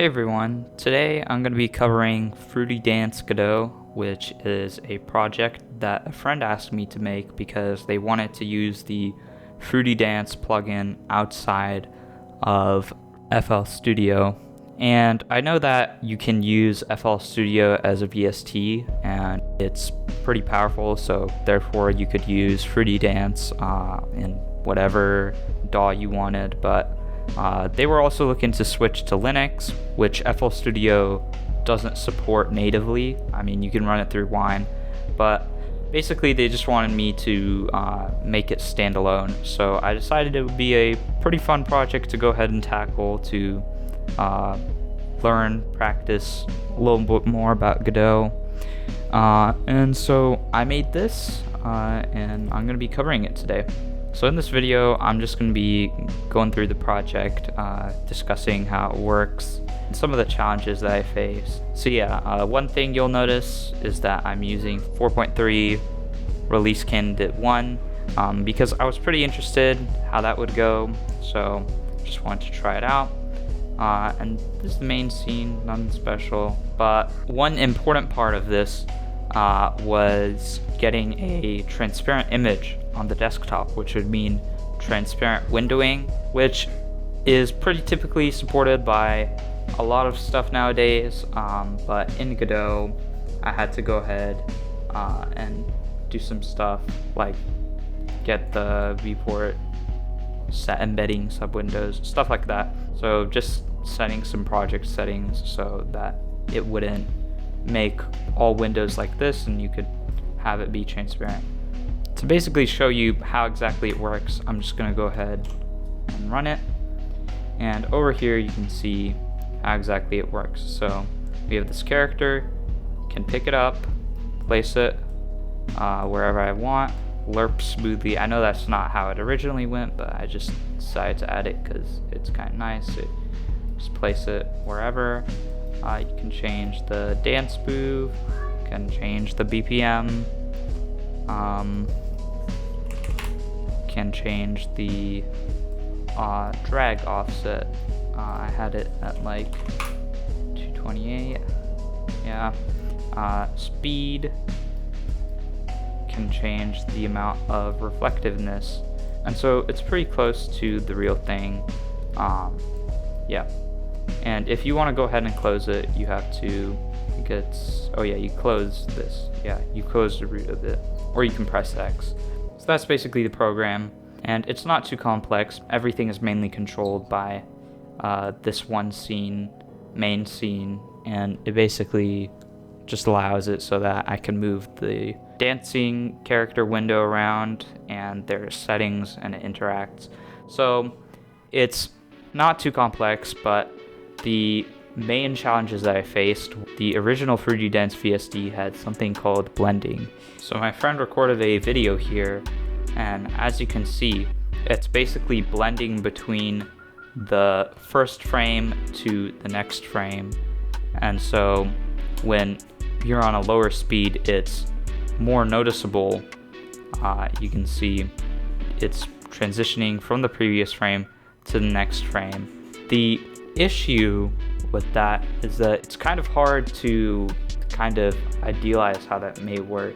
Hey everyone, today I'm going to be covering Fruity Dance Godot, which is a project that a friend asked me to make because they wanted to use the Fruity Dance plugin outside of FL Studio. And I know that you can use FL Studio as a VST and it's pretty powerful, so therefore you could use Fruity Dance in whatever DAW you wanted, but they were also looking to switch to Linux, which FL Studio doesn't support natively. I mean, you can run it through Wine, but basically they just wanted me to make it standalone. So I decided it would be a pretty fun project to go ahead and tackle to learn, practice a little bit more about Godot. And so I made this, and I'm going to be covering it today. So in this video, I'm just going to be going through the project, discussing how it works, and some of the challenges that I face. So yeah, one thing you'll notice is that I'm using 4.3 release candidate 1, because I was pretty interested how that would go, so just wanted to try it out. And this is the main scene, nothing special, but one important part of this was getting a transparent image on the desktop, which would mean transparent windowing, which is pretty typically supported by a lot of stuff nowadays, but in Godot I had to go ahead and do some stuff like get the viewport set embedding sub windows, stuff like that. So just setting some project settings so that it wouldn't make all windows like this and you could have it be transparent. To basically show you how exactly it works, I'm just going to go ahead and run it, and over here you can see how exactly it works. So we have this character, can pick it up, place it wherever I want, lerp smoothly. I know that's not how it originally went, but I just decided to add it because it's kind of nice. Just place it wherever. You can change the dance move, you can change the BPM, can change the drag offset. I had it at like 228. Yeah. Speed, can change the amount of reflectiveness, and so it's pretty close to the real thing. Yeah. And if you want to go ahead and close it, you have to you close this. Yeah, you close the root of it, or you can press X. So that's basically the program, and it's not too complex. Everything is mainly controlled by this one scene, main scene, and it basically just allows it so that I can move the dancing character window around and there's settings and it interacts. So it's not too complex, but the main challenges that I faced, the original Fruity Dance VSD had something called blending. So my friend recorded a video here, and as you can see, it's basically blending between the first frame to the next frame. And so when you're on a lower speed, it's more noticeable. You can see it's transitioning from the previous frame to the next frame. The issue with that is that it's kind of hard to kind of idealize how that may work,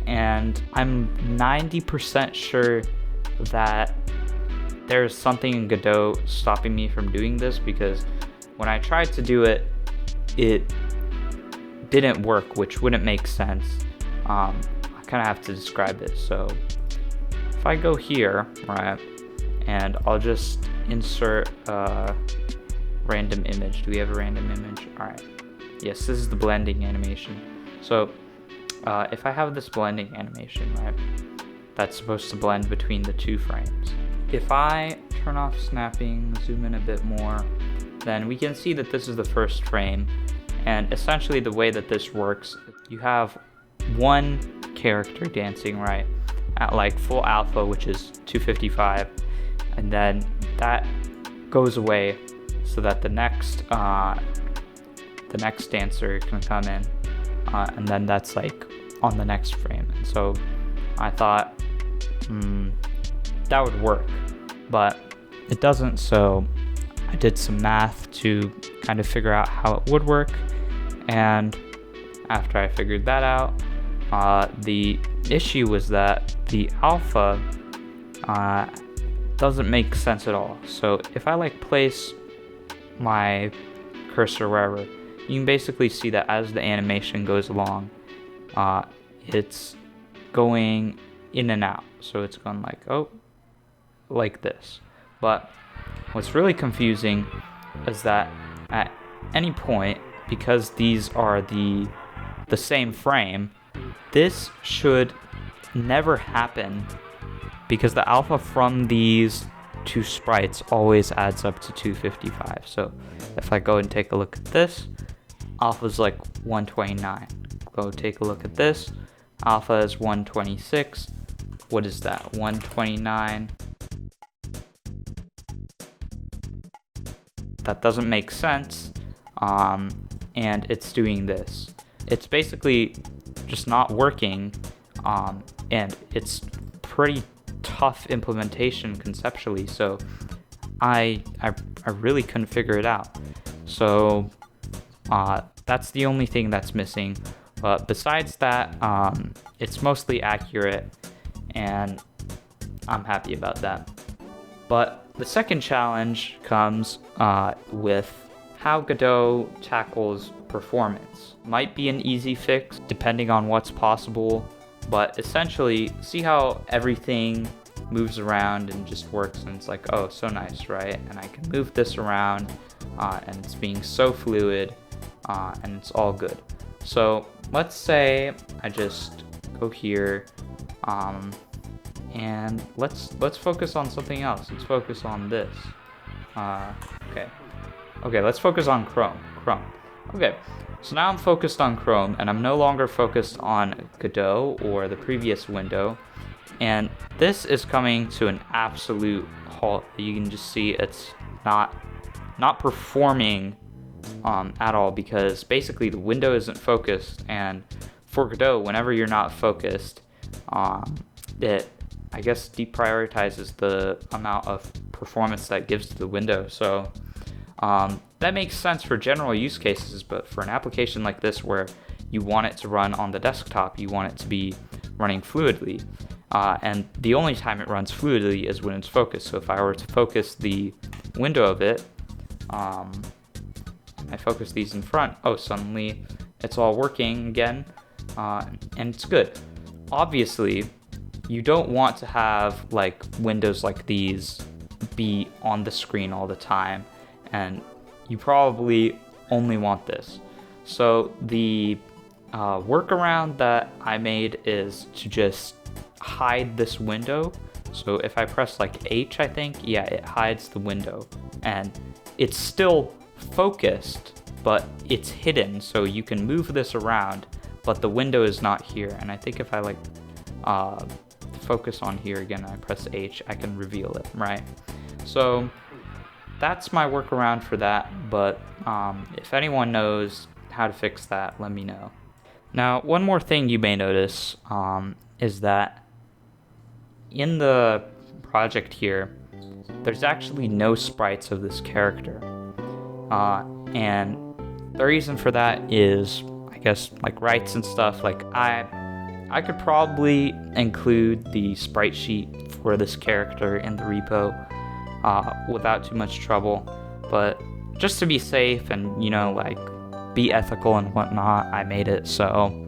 and I'm 90% sure that there's something in Godot stopping me from doing this, because when I tried to do it, it didn't work, which wouldn't make sense. I kind of have to describe it. So if I go here, right, and I'll just insert random image. Do we have a random image? Alright. Yes, this is the blending animation. So if I have this blending animation, right, that's supposed to blend between the two frames. If I turn off snapping, zoom in a bit more, then we can see that this is the first frame. And essentially the way that this works, you have one character dancing, right, at like full alpha, which is 255, and then that goes away so that the next dancer can come in, and then that's like on the next frame. And so I thought that would work, but it doesn't. So I did some math to kind of figure out how it would work. And after I figured that out, the issue was that the alpha doesn't make sense at all. So if I like place my cursor wherever, you can basically see that as the animation goes along, it's going in and out. So it's going like, oh, like this. But what's really confusing is that at any point, because these are the same frame, this should never happen, because the alpha from these two sprites always adds up to 255. So if I go and take a look at this, alpha is like 129. Go take a look at this, alpha is 126. What is that? 129. That doesn't make sense. And it's doing this. It's basically just not working, and it's pretty tough implementation conceptually. So I really couldn't figure it out. So that's the only thing that's missing. But besides that, it's mostly accurate, and I'm happy about that. But the second challenge comes with how Godot tackles performance. Might be an easy fix depending on what's possible, but essentially, see how everything moves around and just works, and it's like, oh, so nice, right? And I can move this around, and it's being so fluid, and it's all good. So let's say I just go here, and let's focus on something else. Let's focus on this. Okay, let's focus on Chrome. Okay, so now I'm focused on Chrome, and I'm no longer focused on Godot or the previous window. And this is coming to an absolute halt. You can just see it's not performing at all, because basically the window isn't focused. And for Godot, whenever you're not focused, it, I guess, deprioritizes the amount of performance that gives to the window. So that makes sense for general use cases, but for an application like this where you want it to run on the desktop, you want it to be running fluidly, and the only time it runs fluidly is when it's focused. So if I were to focus the window of it, I focus these in front, oh, suddenly it's all working again, and it's good. Obviously, you don't want to have like windows like these be on the screen all the time, and you probably only want this. So the workaround that I made is to just hide this window. So if I press like H, I think, yeah, it hides the window, and it's still focused, but it's hidden, so you can move this around, but the window is not here. And I think if I like focus on here again, I press H, I can reveal it, right? So that's my workaround for that, but if anyone knows how to fix that, let me know. Now, one more thing you may notice is that in the project here, there's actually no sprites of this character. And the reason for that is, I guess, like rights and stuff. Like I could probably include the sprite sheet for this character in the repo without too much trouble, but just to be safe and, you know, like be ethical and whatnot, I made it so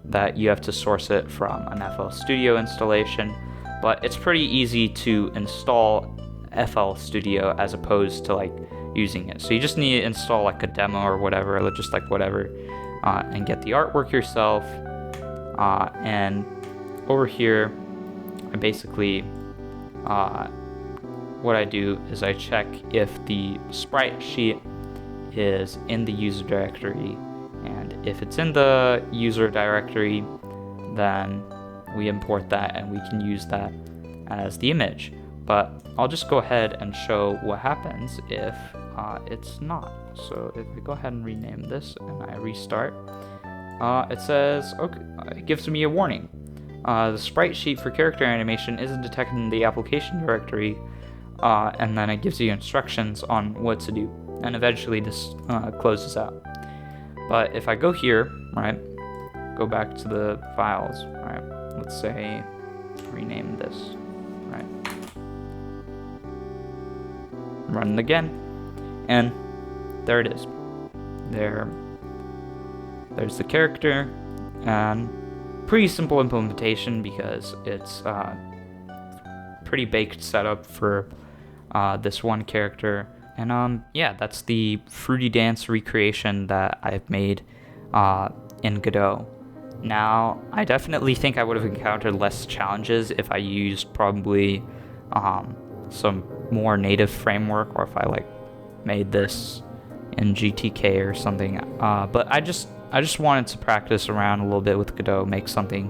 that you have to source it from an FL Studio installation. But it's pretty easy to install FL Studio as opposed to like using it. So you just need to install like a demo or whatever, or just like whatever, and get the artwork yourself. And over here, I basically, what I do is I check if the sprite sheet is in the user directory, and if it's in the user directory, then we import that and we can use that as the image. But I'll just go ahead and show what happens if it's not. So if we go ahead and rename this and I restart, it says, okay, it gives me a warning. The sprite sheet for character animation isn't detected in the application directory, and then it gives you instructions on what to do. and eventually this closes out. But if I go here, right, go back to the files, right, let's say rename this, right, run it again, and there it is. There's the character, and pretty simple implementation because it's pretty baked setup for this one character. And yeah, that's the Fruity Dance recreation that I've made in Godot. Now, I definitely think I would have encountered less challenges if I used probably some more native framework, or if I like made this in GTK or something. But I just wanted to practice around a little bit with Godot, make something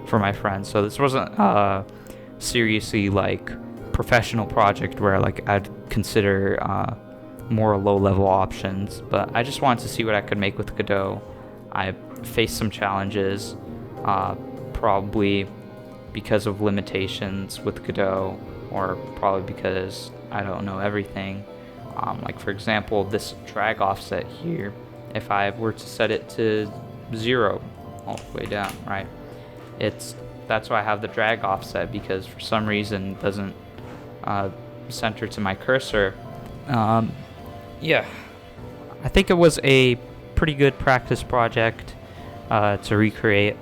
for my friends. So this wasn't seriously like professional project where like I'd consider more low-level options, but I just wanted to see what I could make with Godot. I faced some challenges, probably because of limitations with Godot, or probably because I don't know everything. Like for example, this drag offset here, if I were to set it to 0 all the way down, right? That's why I have the drag offset, because for some reason it doesn't center to my cursor. Yeah, I think it was a pretty good practice project to recreate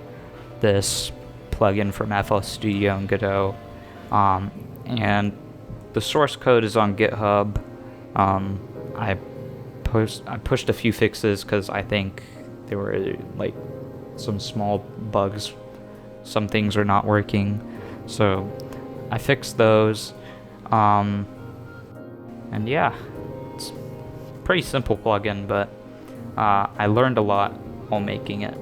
this plugin from FL Studio and Godot. And the source code is on GitHub. I pushed a few fixes because I think there were like some small bugs. Some things are not working, so I fixed those. And yeah, it's a pretty simple plugin, but I learned a lot while making it.